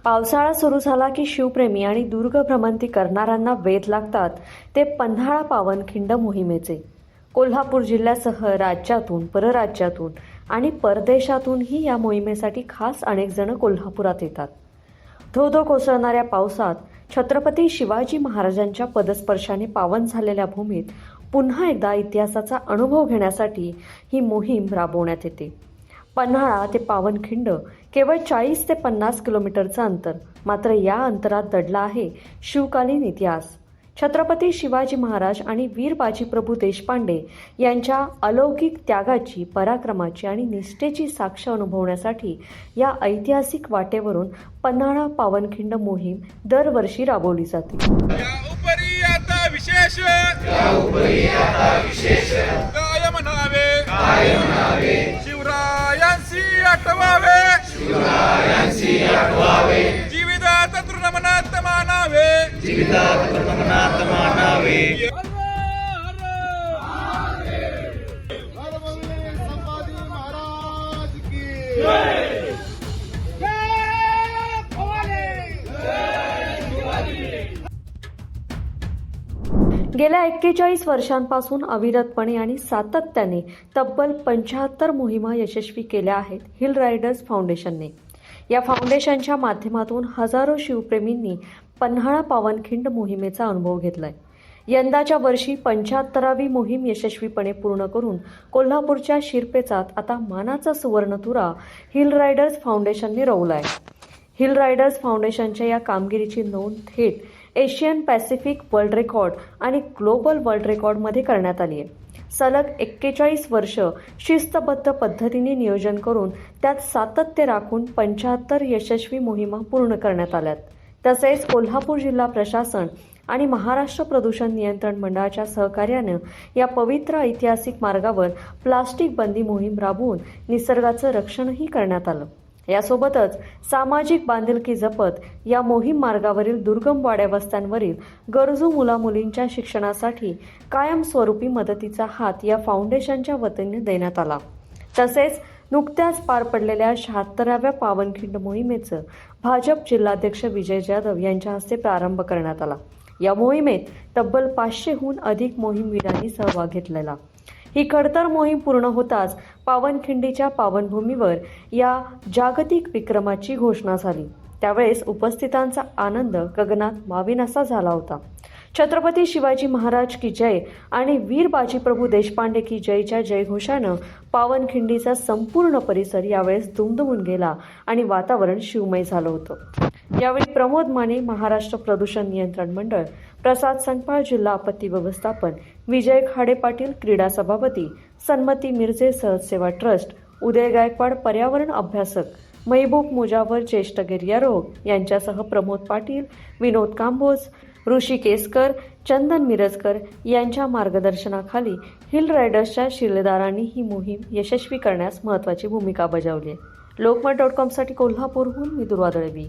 पावसाळा सुरू झाला की शिवप्रेमी आणि दुर्ग भ्रमंती करणाऱ्यांना वेध लागतात ते पन्हाळा पावनखिंड मोहिमेचे. कोल्हापूर जिल्ह्यासह राज्यातून, परराज्यातून आणि परदेशातूनही या मोहिमेसाठी खास अनेक जण कोल्हापुरात येतात. धो-धो कोसळणाऱ्या पावसात छत्रपती शिवाजी महाराजांच्या पदस्पर्शाने पावन झालेल्या भूमीत पुन्हा एकदा इतिहासाचा अनुभव घेण्यासाठी ही मोहीम राबवण्यात येते. पन्हाळा ते पावनखिंड केवळ 40 ते 50 किलोमीटरचं अंतर, मात्र या अंतरात दडला आहे शिवकालीन इतिहास. छत्रपती शिवाजी महाराज आणि वीर बाजीप्रभू देशपांडे यांच्या अलौकिक त्यागाची, पराक्रमाची आणि निष्ठेची साक्ष अनुभवण्यासाठी या ऐतिहासिक वाटेवरून पन्हाळा पावनखिंड मोहीम दरवर्षी राबवली जाते. याउपरी आता विशेष कायम म्हणावे शिवरायांशी आठवावे जीवितात तृणमनात मानावे संभाजी महाराज की जय भवानी. गेल्या 41 वर्षांपासून अविरतपणे आणि सातत्याने तब्बल 75 मोहिमा यशस्वी केल्या आहेत हिल रायडर्स फाउंडेशनने. या फाउंडेशनच्या माध्यमातून हजारो शिवप्रेमींनी पन्हाळा पावनखिंड मोहिमेचा अनुभव घेतलाय. यंदाच्या वर्षी 75वी मोहीम यशस्वीपणे पूर्ण करून कोल्हापूरच्या शिरपेचात आता मानाचा सुवर्णतुरा हिल रायडर्स फाउंडेशनने रोवलाय. हिल रायडर्स फाउंडेशनच्या या कामगिरीची नोंद थेट एशियन पॅसिफिक वर्ल्ड रेकॉर्ड आणि ग्लोबल वर्ल्ड रेकॉर्डमध्ये करण्यात आली आहे. सलग 41 वर्ष शिस्तबद्ध पद्धतीने नियोजन करून त्यात सातत्य राखून 75 यशस्वी मोहिमा पूर्ण करण्यात आल्यात. तसेच कोल्हापूर जिल्हा प्रशासन आणि महाराष्ट्र प्रदूषण नियंत्रण मंडळाच्या सहकार्यानं या पवित्र ऐतिहासिक मार्गावर प्लास्टिक बंदी मोहीम राबवून निसर्गाचं रक्षणही करण्यात आलं. यासोबतच सामाजिक बांधिलकी जपत या मोहीम मार्गावरील दुर्गम वाड्या वस्त्यांवरील गरजू मुलामुलींच्या शिक्षणासाठी कायमस्वरूपी मदतीचा हात या फाउंडेशनच्या वतीने देण्यात आला. तसेच नुकत्याच पार पडलेल्या 76व्या पावनखिंड मोहिमेचं भाजप जिल्हाध्यक्ष विजय जाधव यांच्या हस्ते प्रारंभ करण्यात आला. या मोहिमेत तब्बल 500हून अधिक मोहीमवीरांनी सहभाग घेतलेला. ही खडतर मोहीम पूर्ण होताच पावनखिंडीच्या पावनभूमीवर या जागतिक विक्रमाची घोषणा झाली. त्यावेळेस उपस्थितांचा आनंद गगनात मावेनासा झाला होता. छत्रपती शिवाजी महाराज की जय आणि वीर बाजीप्रभू देशपांडे की जयच्या जयघोषानं पावनखिंडीचा संपूर्ण परिसर यावेळेस दुमदुमून गेला आणि वातावरण शिवमय झालं होतं. यावेळी प्रमोद माने, महाराष्ट्र प्रदूषण नियंत्रण मंडळ, प्रसाद संकपाळ, जिल्हा आपत्ती व्यवस्थापन, विजय खाडे पाटील, क्रीडा सभापती, सन्मती मिरजे, सहजसेवा ट्रस्ट, उदय गायकवाड, पर्यावरण अभ्यासक, महबूब मुजावर, ज्येष्ठ गिर्यारोहक यांच्यासह प्रमोद पाटील, विनोद कांबोज, ऋषी केसकर, चंदन मिरजकर यांच्या मार्गदर्शनाखाली हिल रायडर्सच्या शिलेदारांनी ही मोहीम यशस्वी करण्यास महत्त्वाची भूमिका बजावली आहे. लोकमत.com साठी कोल्हापूरहून मी दुर्वा दळवी.